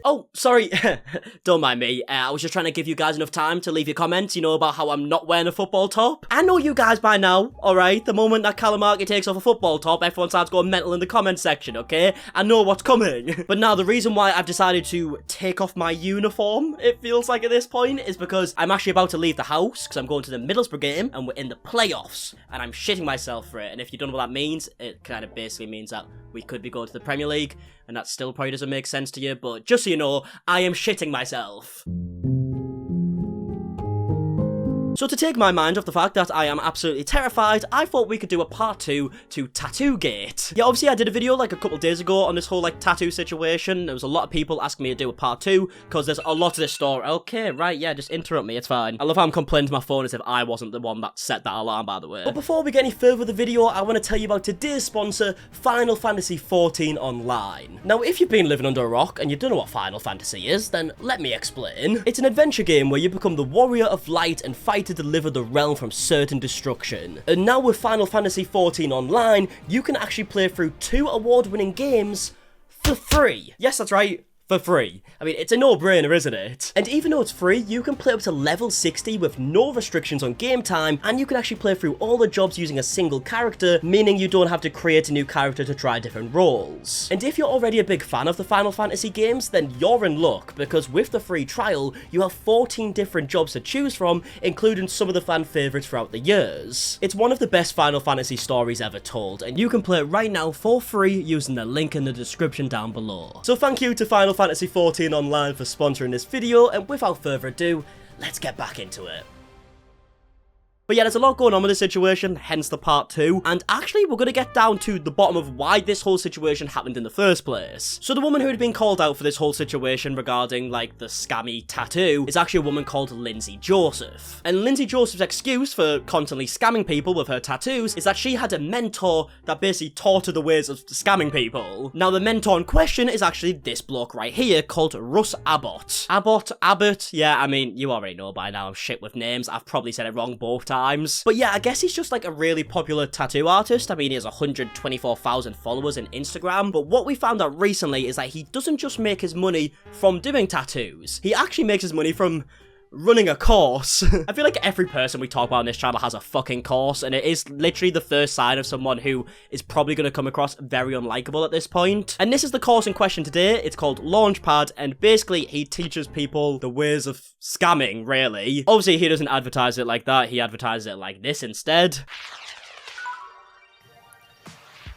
Oh, sorry, don't mind me, I was just trying to give you guys enough time to leave your comments, you know, about how I'm not wearing a football top. I know you guys by now, alright? The moment that MARKIE takes off a football top, everyone starts going mental in the comment section, okay? I know what's coming. But now, the reason why I've decided to take off my uniform, it feels like at this point, is because I'm actually about to leave the house, because I'm going to the Middlesbrough game, and we're in the playoffs, and I'm shitting myself for it, and if you don't know what that means, it kind of basically means that we could be going to the Premier League, and that still probably doesn't make sense to you, but just so you know, I am shitting myself. So to take my mind off the fact that I am absolutely terrified, I thought we could do a part 2 to Tattoo Gate. Yeah, obviously I did a video like a couple days ago on this whole like tattoo situation. There was a lot of people asking me to do a part 2 because there's a lot of this story. Okay, right, yeah, just interrupt me, it's fine. I love how I'm complaining to my phone as if I wasn't the one that set that alarm, by the way. But before we get any further with the video, I want to tell you about today's sponsor, Final Fantasy XIV Online. Now, if you've been living under a rock and you don't know what Final Fantasy is, then let me explain. It's an adventure game where you become the warrior of light and fight to deliver the realm from certain destruction. And now with Final Fantasy XIV Online, you can actually play through 2 award-winning games for free. Yes, that's right. For free. I mean, it's a no-brainer, isn't it? And even though it's free, you can play up to level 60 with no restrictions on game time, and you can actually play through all the jobs using a single character, meaning you don't have to create a new character to try different roles. And if you're already a big fan of the Final Fantasy games, then you're in luck, because with the free trial, you have 14 different jobs to choose from, including some of the fan favourites throughout the years. It's one of the best Final Fantasy stories ever told, and you can play it right now for free using the link in the description down below. So thank you to Final Fantasy XIV Online for sponsoring this video, and without further ado, let's get back into it. But yeah, there's a lot going on with this situation, hence the part 2, and actually we're going to get down to the bottom of why this whole situation happened in the first place. So the woman who had been called out for this whole situation regarding, like, the scammy tattoo is actually a woman called Lindsay Joseph. And Lindsay Joseph's excuse for constantly scamming people with her tattoos is that she had a mentor that basically taught her the ways of scamming people. Now, the mentor in question is actually this bloke right here called Russ Abbott. Abbott? Yeah, I mean, you already know by now I'm shit with names. I've probably said it wrong both times. But yeah, I guess he's just like a really popular tattoo artist. I mean, he has 124,000 followers on Instagram, but what we found out recently is that he doesn't just make his money from doing tattoos. He actually makes his money from running a course. I feel like every person we talk about on this channel has a fucking course, and it is literally the first sign of someone who is probably going to come across very unlikable at this point. And this is the course in question today. It's called Launchpad, and basically he teaches people the ways of scamming, really. Obviously, he doesn't advertise it like that. He advertises it like this instead.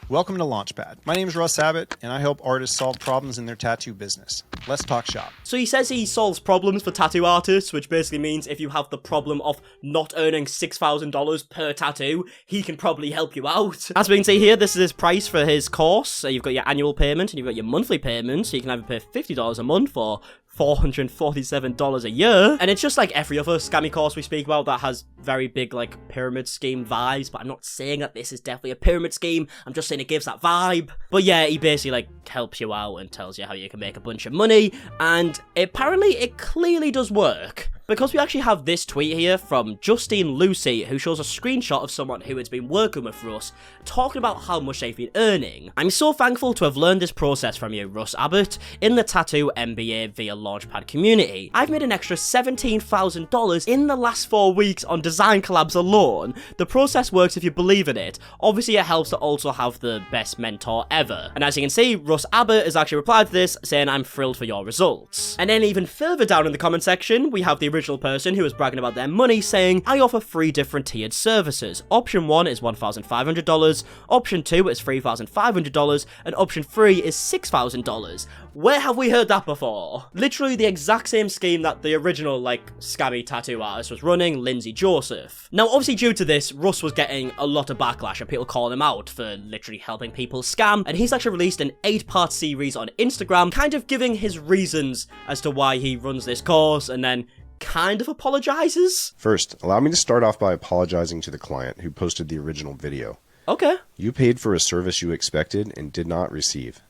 Welcome to Launchpad. My name is Russ Abbott, and I help artists solve problems in their tattoo business. Let's talk shop. So he says he solves problems for tattoo artists, which basically means if you have the problem of not earning $6,000 per tattoo, he can probably help you out. As we can see here, this is his price for his course. So you've got your annual payment and you've got your monthly payment, so you can either pay $50 a month or $447 a year. And it's just like every other scammy course we speak about that has very big, like, pyramid scheme vibes, but I'm not saying that this is definitely a pyramid scheme. I'm just saying it gives that vibe. But yeah, he basically, like, helps you out and tells you how you can make a bunch of money, and apparently it clearly does work. Because we actually have this tweet here from Justine Lucy, who shows a screenshot of someone who has been working with Russ, talking about how much they've been earning. I'm so thankful to have learned this process from you, Russ Abbott, in the Tattoo MBA via Launchpad community. I've made an extra $17,000 in the last 4 weeks on design collabs alone. The process works if you believe in it. Obviously, it helps to also have the best mentor ever. And as you can see, Russ Abbott has actually replied to this, saying, "I'm thrilled for your results." And then even further down in the comment section, we have the original person who was bragging about their money, saying, "I offer 3 different tiered services. Option 1 is $1,500, option 2 is $3,500, and option 3 is $6,000. Where have we heard that before? Literally the exact same scheme that the original, like, scammy tattoo artist was running, Lindsay Joseph. Now, obviously due to this, Russ was getting a lot of backlash and people calling him out for literally helping people scam, and he's actually released an 8-part series on Instagram, kind of giving his reasons as to why he runs this course, and then kind of apologizes. First, allow me to start off by apologizing to the client who posted the original video. Okay. You paid for a service you expected and did not receive.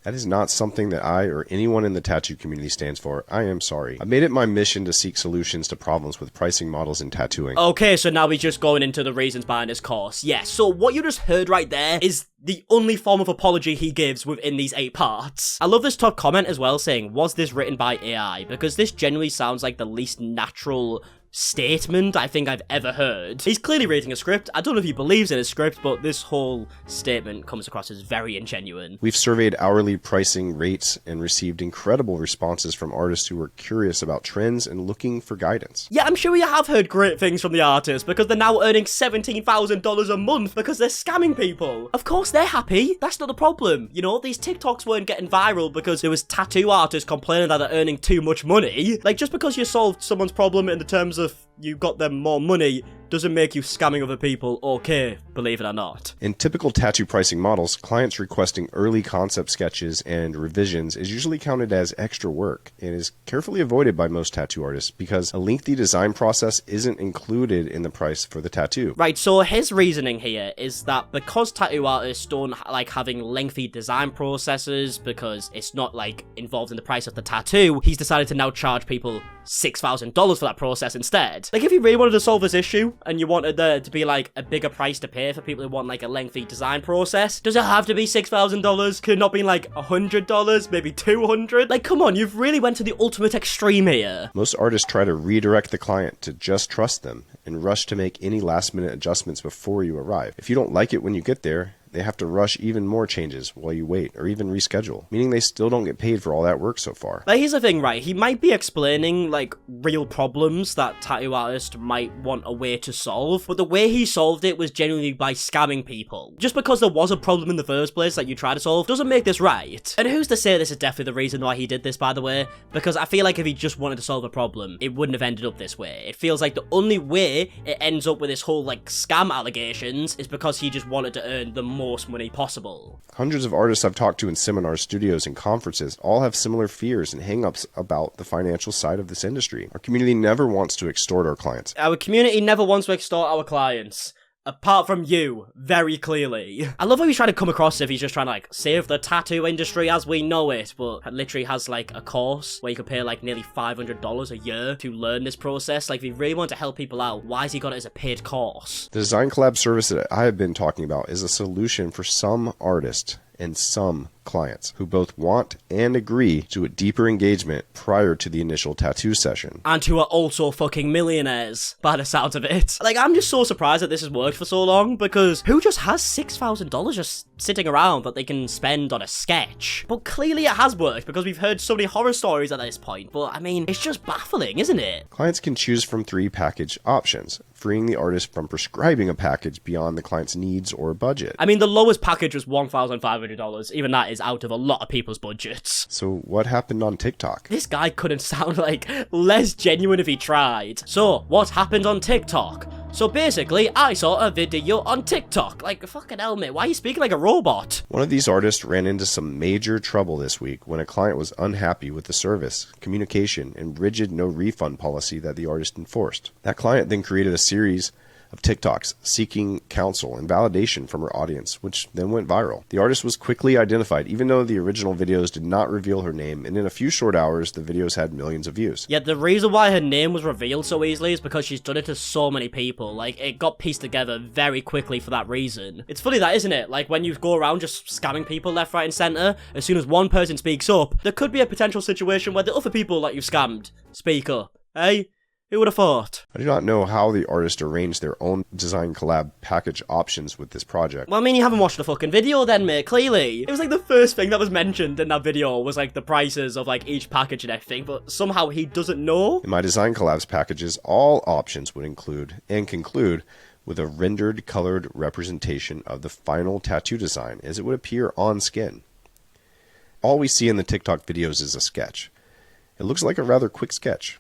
That is not something that I or anyone in the tattoo community stands for. I am sorry. I made it my mission to seek solutions to problems with pricing models in tattooing. Okay, so now we're just going into the reasons behind his course. Yes, so what you just heard right there is the only form of apology he gives within these 8 parts. I love this top comment as well saying, was this written by AI? Because this generally sounds like the least natural statement I think I've ever heard. He's clearly reading a script. I don't know if he believes in a script, but this whole statement comes across as very ingenuine. We've surveyed hourly pricing rates and received incredible responses from artists who were curious about trends and looking for guidance. Yeah, I'm sure you have heard great things from the artists because they're now earning $17,000 a month because they're scamming people. Of course they're happy. That's not the problem. You know, these TikToks weren't getting viral because there was tattoo artists complaining that they're earning too much money. Like, just because you solved someone's problem in the terms of you got them more money doesn't make you scamming other people okay, believe it or not. In typical tattoo pricing models, clients requesting early concept sketches and revisions is usually counted as extra work and is carefully avoided by most tattoo artists because a lengthy design process isn't included in the price for the tattoo. Right, so his reasoning here is that because tattoo artists don't like having lengthy design processes because it's not like involved in the price of the tattoo, he's decided to now charge people $6,000 for that process instead. Like, if you really wanted to solve this issue and you wanted there to be like a bigger price to pay for people who want like a lengthy design process, does it have to be $6,000? Could it not be like $100, maybe $200? Like, come on, you've really went to the ultimate extreme here. Most artists try to redirect the client to just trust them and rush to make any last-minute adjustments before you arrive. If you don't like it when you get there, they have to rush even more changes while you wait, or even reschedule, meaning they still don't get paid for all that work so far. But here's the thing, right? He might be explaining, like, real problems that tattoo artists might want a way to solve, but the way he solved it was genuinely by scamming people. Just because there was a problem in the first place that you try to solve doesn't make this right. And who's to say this is definitely the reason why he did this, by the way? Because I feel like if he just wanted to solve a problem, it wouldn't have ended up this way. It feels like the only way it ends up with this whole, like, scam allegations is because he just wanted to earn the most money possible. Hundreds of artists I've talked to in seminars, studios, and conferences all have similar fears and hang-ups about the financial side of this industry. Our community never wants to extort our clients. Our community never wants to extort our clients. Apart from you, very clearly. I love how he's trying to come across if he's just trying to, like, save the tattoo industry as we know it, but literally has, like, a course where you could pay, like, nearly $500 a year to learn this process. Like, if he really wants to help people out, why has he got it as a paid course? The design collab service that I have been talking about is a solution for some artists and some clients who both want and agree to a deeper engagement prior to the initial tattoo session. And who are also fucking millionaires, by the sound of it. Like, I'm just so surprised that this has worked for so long, because who just has $6,000 just sitting around that they can spend on a sketch? But clearly it has worked, because we've heard so many horror stories at this point, but I mean, it's just baffling, isn't it? Clients can choose from 3 package options, freeing the artist from prescribing a package beyond the client's needs or budget. I mean, the lowest package was $1,500, even that is out of a lot of people's budgets. So what happened on TikTok? This guy couldn't sound like less genuine if he tried. So, what happened on TikTok? So basically, I saw a video on TikTok. Like, fucking hell, mate, why are you speaking like a robot? One of these artists ran into some major trouble this week when a client was unhappy with the service, communication, and rigid no refund policy that the artist enforced. That client then created a series of TikToks seeking counsel and validation from her audience, which then went viral. The artist was quickly identified, even though the original videos did not reveal her name, and in a few short hours, the videos had millions of views. Yeah, the reason why her name was revealed so easily is because she's done it to so many people. Like, it got pieced together very quickly for that reason. It's funny that, isn't it? Like, when you go around just scamming people left, right, and center, as soon as one person speaks up, there could be a potential situation where the other people that you've scammed speak up. Eh? Who would have thought? I do not know how the artist arranged their own design collab package options with this project. Well, I mean, you haven't watched the fucking video then, mate, clearly. It was like the first thing that was mentioned in that video was like the prices of like each package and everything, but somehow he doesn't know. In my design collabs packages, all options would include and conclude with a rendered colored representation of the final tattoo design as it would appear on skin. All we see in the TikTok videos is a sketch. It looks like a rather quick sketch.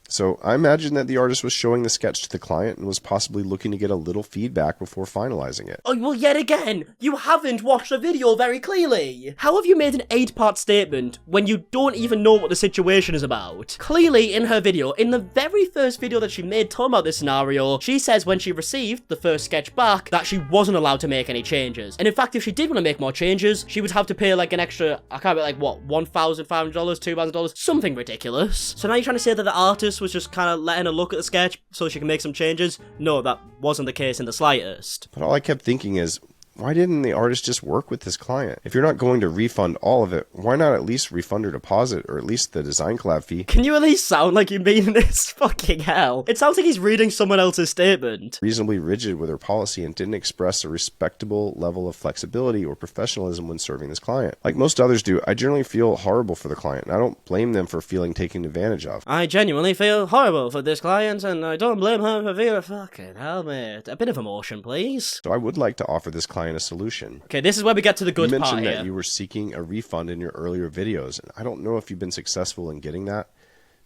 So I imagine that the artist was showing the sketch to the client and was possibly looking to get a little feedback before finalizing it. Oh, well, yet again, you haven't watched the video very clearly. How have you made an 8-part statement when you don't even know what the situation is about? Clearly, in her video, in the very first video that she made talking about this scenario, she says when she received the first sketch back that she wasn't allowed to make any changes. And in fact, if she did want to make more changes, she would have to pay like an extra, I can't remember, like what, $1,500, $2,000, something ridiculous. So now you're trying to say that the artist was just kind of letting her look at the sketch so she can make some changes? No, that wasn't the case in the slightest. But all I kept thinking is, why didn't the artist just work with this client? If you're not going to refund all of it, why not at least refund her deposit or at least the design collab fee? Can you at least sound like you mean this? Fucking hell. It sounds like he's reading someone else's statement. Reasonably rigid with her policy and didn't express a respectable level of flexibility or professionalism when serving this client. Like most others do, I generally feel horrible for the client, and I don't blame them for feeling taken advantage of. I genuinely feel horrible for this client, and I don't blame her for feeling fucking hell, mate. A bit of emotion, please. So I would like to offer this client a solution. Okay, this is where we get to the good part here. You mentioned that you were seeking a refund in your earlier videos, and I don't know if you've been successful in getting that,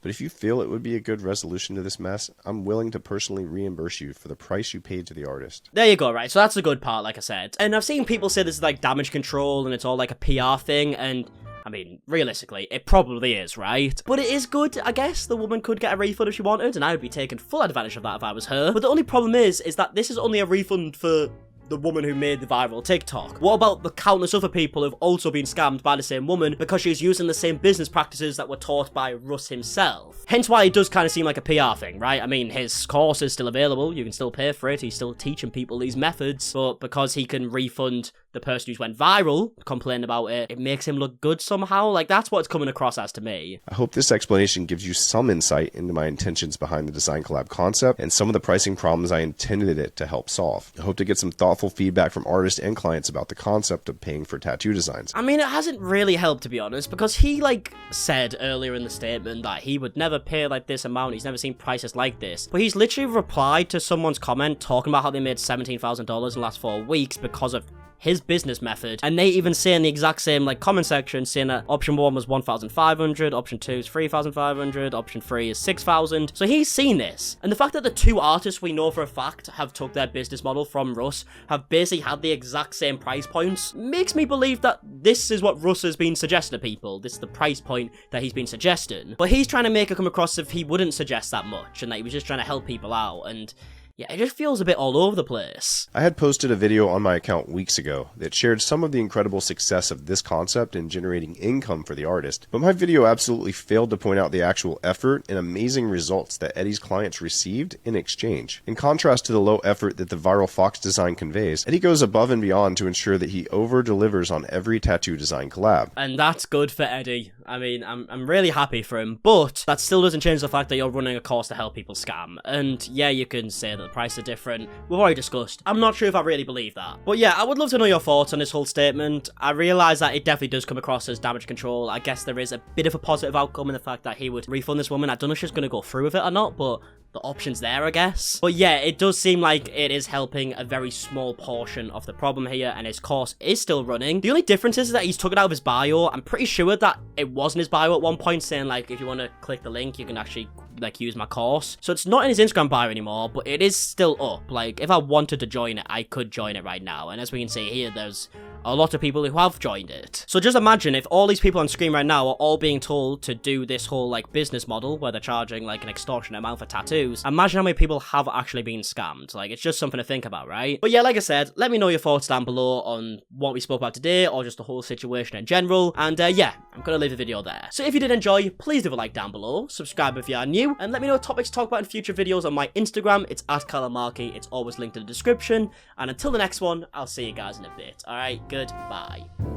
but if you feel it would be a good resolution to this mess, I'm willing to personally reimburse you for the price you paid to the artist. There you go, right? So that's the good part, like I said. And I've seen people say this is like damage control and it's all like a PR thing, and I mean, realistically, it probably is, right? But it is good, I guess. The woman could get a refund if she wanted, and I would be taking full advantage of that if I was her. But the only problem is that this is only a refund for the woman who made the viral TikTok. What about the countless other people who've also been scammed by the same woman because she's using the same business practices that were taught by Russ himself? Hence why it does kind of seem like a PR thing, right? I mean, his course is still available, you can still pay for it, he's still teaching people these methods, but because he can refund the person who's went viral, complaining about it, it makes him look good somehow. Like, that's what it's coming across as to me. I hope this explanation gives you some insight into my intentions behind the design collab concept and some of the pricing problems I intended it to help solve. I hope to get some thoughtful feedback from artists and clients about the concept of paying for tattoo designs. I mean, it hasn't really helped, to be honest, because he, like, said earlier in the statement that he would never pay, like, this amount. He's never seen prices like this. But he's literally replied to someone's comment talking about how they made $17,000 in the last 4 weeks because of his business method, and they even say in the exact same like comment section saying that option 1 was 1,500, option 2 is 3,500, option 3 is 6,000. So he's seen this, and the fact that the two artists we know for a fact have took their business model from Russ have basically had the exact same price points makes me believe that this is what Russ has been suggesting to people. This is the price point that he's been suggesting, but he's trying to make it come across as if he wouldn't suggest that much and that he was just trying to help people out, and yeah, it just feels a bit all over the place. I had posted a video on my account weeks ago that shared some of the incredible success of this concept in generating income for the artist, but my video absolutely failed to point out the actual effort and amazing results that Eddie's clients received in exchange. In contrast to the low effort that the viral fox design conveys, Eddie goes above and beyond to ensure that he over-delivers on every tattoo design collab. And that's good for Eddie. I mean, I'm really happy for him, but that still doesn't change the fact that you're running a course to help people scam. And yeah, you can say that the price are different. We've already discussed. I'm not sure if I really believe that. But yeah, I would love to know your thoughts on this whole statement. I realise that it definitely does come across as damage control. I guess there is a bit of a positive outcome in the fact that he would refund this woman. I don't know if she's going to go through with it or not, but the option's there, I guess. But yeah, it does seem like it is helping a very small portion of the problem here, and his course is still running. The only difference is that he's took it out of his bio. I'm pretty sure that it was in his bio at one point, saying like, if you want to click the link, you can actually like use my course. So it's not in his Instagram bio anymore, but it is still up. Like, if I wanted to join it, I could join it right now. And as we can see here, there's a lot of people who have joined it. So just imagine if all these people on screen right now are all being told to do this whole like business model where they're charging like an extortionate amount for tattoos. Imagine how many people have actually been scammed. Like, it's just something to think about, right? But yeah, like I said, let me know your thoughts down below on what we spoke about today or just the whole situation in general. And yeah, I'm gonna leave the video there. So if you did enjoy, please leave a like down below, subscribe if you are new, and let me know what topics to talk about in future videos on my Instagram. It's @MARKIE. It's always linked in the description. And until the next one, I'll see you guys in a bit. Alright, goodbye.